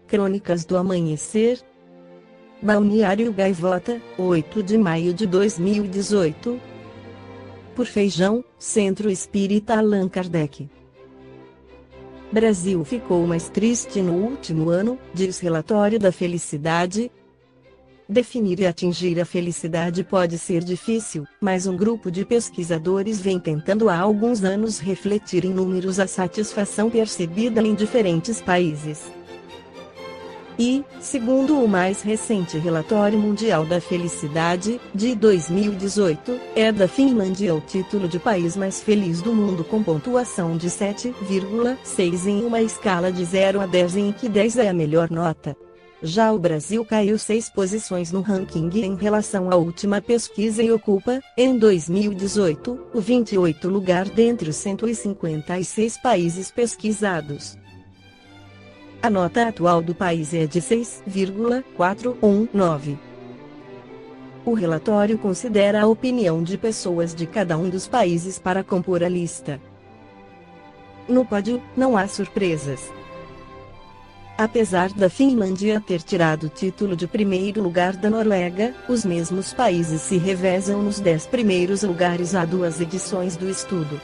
Crônicas do Amanhecer. Balneário Gaivota, 8 de maio de 2018. Por Feijão, Centro Espírita Allan Kardec. Brasil ficou mais triste no último ano, diz relatório da felicidade. Definir e atingir a felicidade pode ser difícil, mas um grupo de pesquisadores vem tentando há alguns anos refletir em números a satisfação percebida em diferentes países. E, segundo o mais recente Relatório Mundial da Felicidade, de 2018, é da Finlândia o título de país mais feliz do mundo com pontuação de 7,6 em uma escala de 0 a 10 em que 10 é a melhor nota. Já o Brasil caiu 6 posições no ranking em relação à última pesquisa e ocupa, em 2018, o 28º lugar dentre os 156 países pesquisados. A nota atual do país é de 6,419. O relatório considera a opinião de pessoas de cada um dos países para compor a lista. No pódio, não há surpresas. Apesar da Finlândia ter tirado o título de primeiro lugar da Noruega, os mesmos países se revezam nos 10 primeiros lugares há 2 edições do estudo.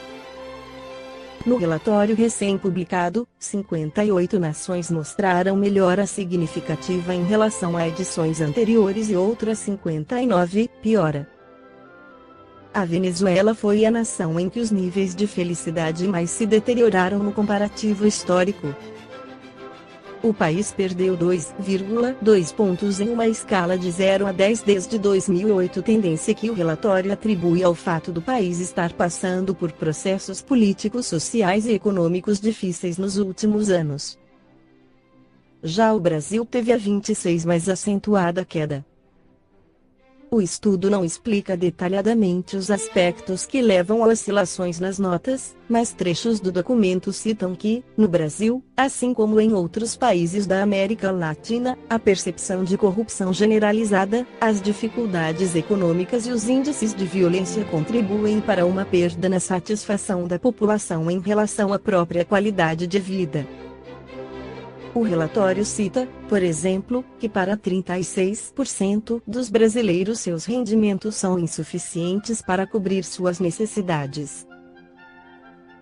No relatório recém-publicado, 58 nações mostraram melhora significativa em relação a edições anteriores e outras 59, piora. A Venezuela foi a nação em que os níveis de felicidade mais se deterioraram no comparativo histórico. O país perdeu 2,2 pontos em uma escala de 0 a 10 desde 2008, tendência que o relatório atribui ao fato do país estar passando por processos políticos, sociais e econômicos difíceis nos últimos anos. Já o Brasil teve a 26 mais acentuada queda. O estudo não explica detalhadamente os aspectos que levam a oscilações nas notas, mas trechos do documento citam que, no Brasil, assim como em outros países da América Latina, a percepção de corrupção generalizada, as dificuldades econômicas e os índices de violência contribuem para uma perda na satisfação da população em relação à própria qualidade de vida. O relatório cita, por exemplo, que para 36% dos brasileiros seus rendimentos são insuficientes para cobrir suas necessidades.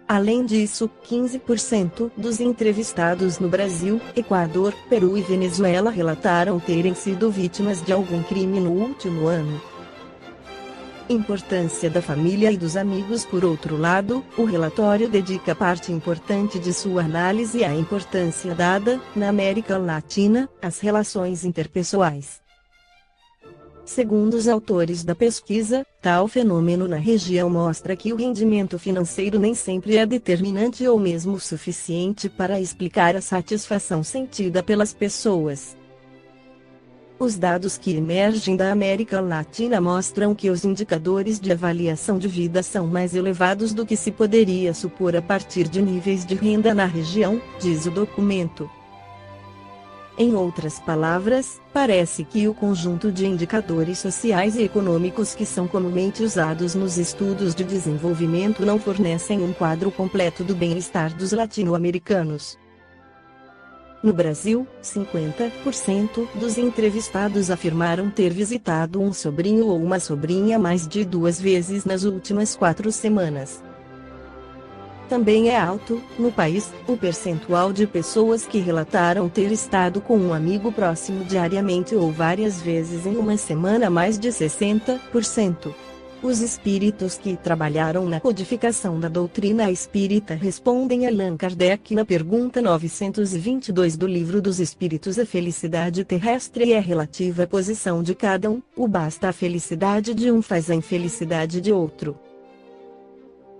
Além disso, 15% dos entrevistados no Brasil, Equador, Peru e Venezuela relataram terem sido vítimas de algum crime no último ano. Importância da família e dos amigos. Por outro lado, o relatório dedica parte importante de sua análise à importância dada, na América Latina, às relações interpessoais. Segundo os autores da pesquisa, tal fenômeno na região mostra que o rendimento financeiro nem sempre é determinante ou mesmo suficiente para explicar a satisfação sentida pelas pessoas. Os dados que emergem da América Latina mostram que os indicadores de avaliação de vida são mais elevados do que se poderia supor a partir de níveis de renda na região, diz o documento. Em outras palavras, parece que o conjunto de indicadores sociais e econômicos que são comumente usados nos estudos de desenvolvimento não fornecem um quadro completo do bem-estar dos latino-americanos. No Brasil, 50% dos entrevistados afirmaram ter visitado um sobrinho ou uma sobrinha mais de 2 vezes nas últimas 4 semanas. Também é alto, no país, o percentual de pessoas que relataram ter estado com um amigo próximo diariamente ou várias vezes em uma semana, mais de 60%. Os espíritos que trabalharam na codificação da doutrina espírita respondem a Allan Kardec na pergunta 922 do Livro dos Espíritos: a felicidade terrestre é relativa à posição de cada um, o basta a felicidade de um faz a infelicidade de outro.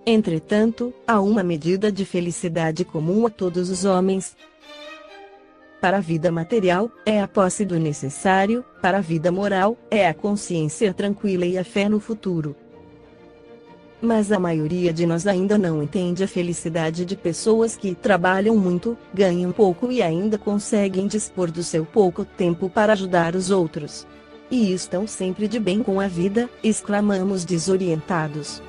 Entretanto, há uma medida de felicidade comum a todos os homens. Para a vida material, é a posse do necessário; para a vida moral, é a consciência tranquila e a fé no futuro. Mas a maioria de nós ainda não entende a felicidade de pessoas que trabalham muito, ganham pouco e ainda conseguem dispor do seu pouco tempo para ajudar os outros. E estão sempre de bem com a vida, exclamamos desorientados.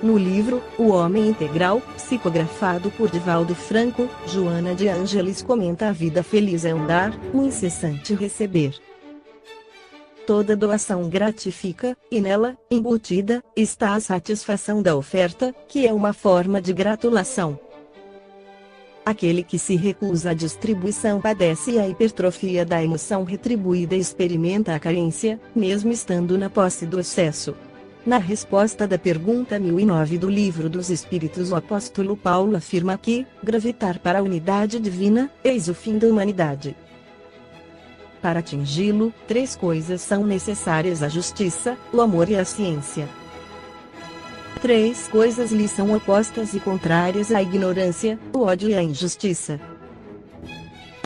No livro O Homem Integral, psicografado por Divaldo Franco, Joana de Ângeles comenta: a vida feliz é um dar, um incessante receber. Toda doação gratifica, e nela, embutida, está a satisfação da oferta, que é uma forma de gratulação. Aquele que se recusa à distribuição padece a hipertrofia da emoção retribuída e experimenta a carência, mesmo estando na posse do excesso. Na resposta da pergunta 1009 do Livro dos Espíritos, o apóstolo Paulo afirma que, gravitar para a unidade divina, eis o fim da humanidade. Para atingi-lo, 3 coisas são necessárias: a justiça, o amor e a ciência. 3 coisas lhe são opostas e contrárias: a ignorância, o ódio e a injustiça.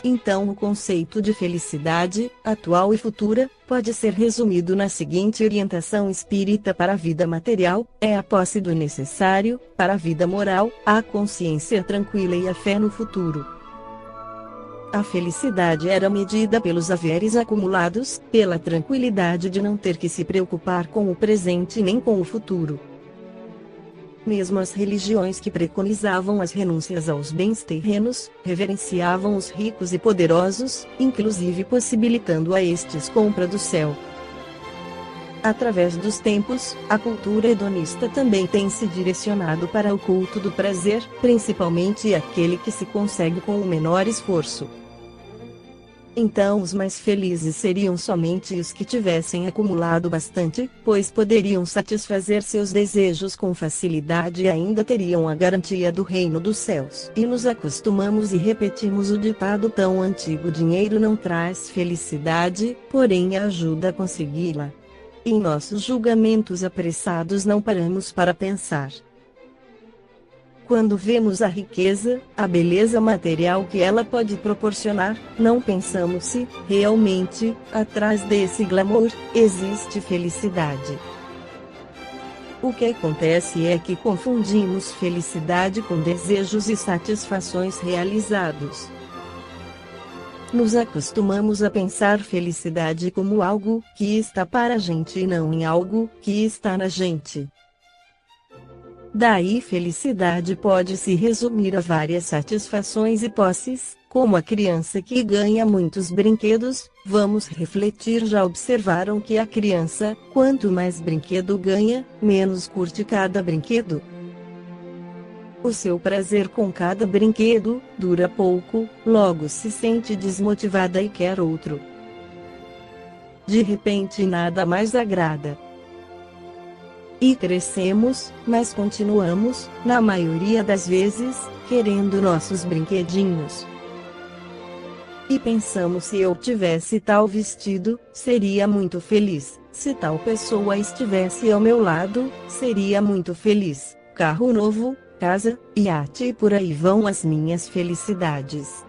Então o conceito de felicidade, atual e futura, pode ser resumido na seguinte orientação espírita para a vida material: é a posse do necessário; para a vida moral, a consciência tranquila e a fé no futuro. A felicidade era medida pelos haveres acumulados, pela tranquilidade de não ter que se preocupar com o presente nem com o futuro. Mesmo as religiões que preconizavam as renúncias aos bens terrenos, reverenciavam os ricos e poderosos, inclusive possibilitando a estes compra do céu. Através dos tempos, a cultura hedonista também tem se direcionado para o culto do prazer, principalmente aquele que se consegue com o menor esforço. Então os mais felizes seriam somente os que tivessem acumulado bastante, pois poderiam satisfazer seus desejos com facilidade e ainda teriam a garantia do reino dos céus. E nos acostumamos e repetimos o ditado tão antigo: dinheiro não traz felicidade, porém ajuda a consegui-la. Em nossos julgamentos apressados não paramos para pensar. Quando vemos a riqueza, a beleza material que ela pode proporcionar, não pensamos se, realmente, atrás desse glamour, existe felicidade. O que acontece é que confundimos felicidade com desejos e satisfações realizados. Nos acostumamos a pensar felicidade como algo que está para a gente e não em algo que está na gente. Daí felicidade pode se resumir a várias satisfações e posses, como a criança que ganha muitos brinquedos. Vamos refletir: já observaram que a criança, quanto mais brinquedo ganha, menos curte cada brinquedo? O seu prazer com cada brinquedo dura pouco, logo se sente desmotivada e quer outro. De repente nada mais agrada. E crescemos, mas continuamos, na maioria das vezes, querendo nossos brinquedinhos. E pensamos: se eu tivesse tal vestido, seria muito feliz; se tal pessoa estivesse ao meu lado, seria muito feliz; carro novo, casa, iate, e por aí vão as minhas felicidades.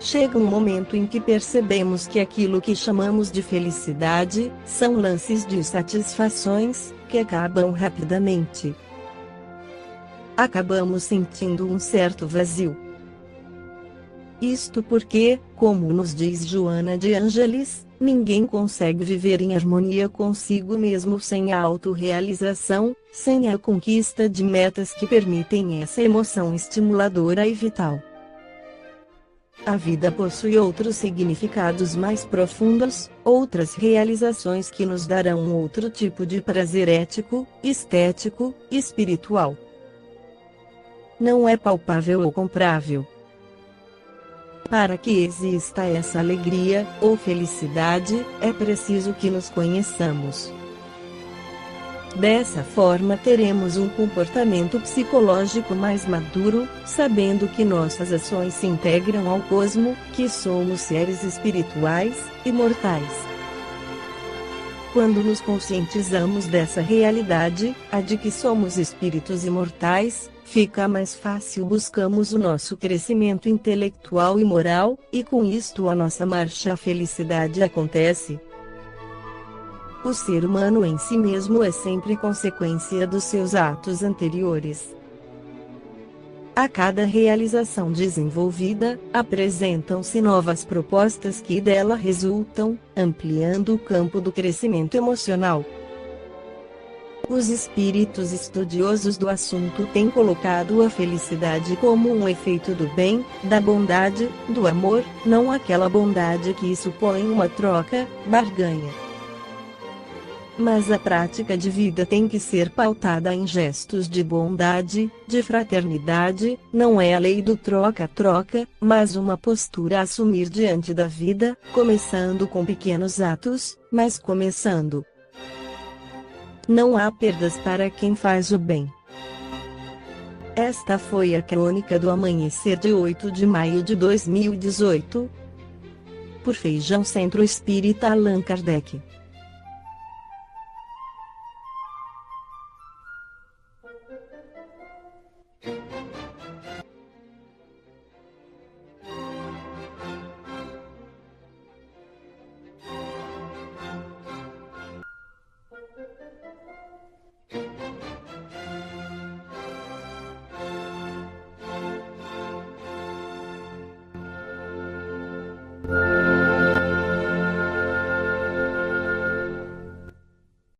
Chega um momento em que percebemos que aquilo que chamamos de felicidade, são lances de satisfações, que acabam rapidamente. Acabamos sentindo um certo vazio. Isto porque, como nos diz Joana de Ângeles, ninguém consegue viver em harmonia consigo mesmo sem a autorrealização, sem a conquista de metas que permitem essa emoção estimuladora e vital. A vida possui outros significados mais profundos, outras realizações que nos darão um outro tipo de prazer ético, estético, espiritual. Não é palpável ou comprável. Para que exista essa alegria, ou felicidade, é preciso que nos conheçamos. Dessa forma teremos um comportamento psicológico mais maduro, sabendo que nossas ações se integram ao cosmo, que somos seres espirituais, imortais. Quando nos conscientizamos dessa realidade, a de que somos espíritos imortais, fica mais fácil buscamos o nosso crescimento intelectual e moral, e com isto a nossa marcha à felicidade acontece. O ser humano em si mesmo é sempre consequência dos seus atos anteriores. A cada realização desenvolvida, apresentam-se novas propostas que dela resultam, ampliando o campo do crescimento emocional. Os espíritos estudiosos do assunto têm colocado a felicidade como um efeito do bem, da bondade, do amor, não aquela bondade que supõe uma troca, barganha. Mas a prática de vida tem que ser pautada em gestos de bondade, de fraternidade, não é a lei do troca-troca, mas uma postura a assumir diante da vida, começando com pequenos atos, mas começando. Não há perdas para quem faz o bem. Esta foi a crônica do amanhecer de 8 de maio de 2018. Por Feijão Centro Espírita Allan Kardec.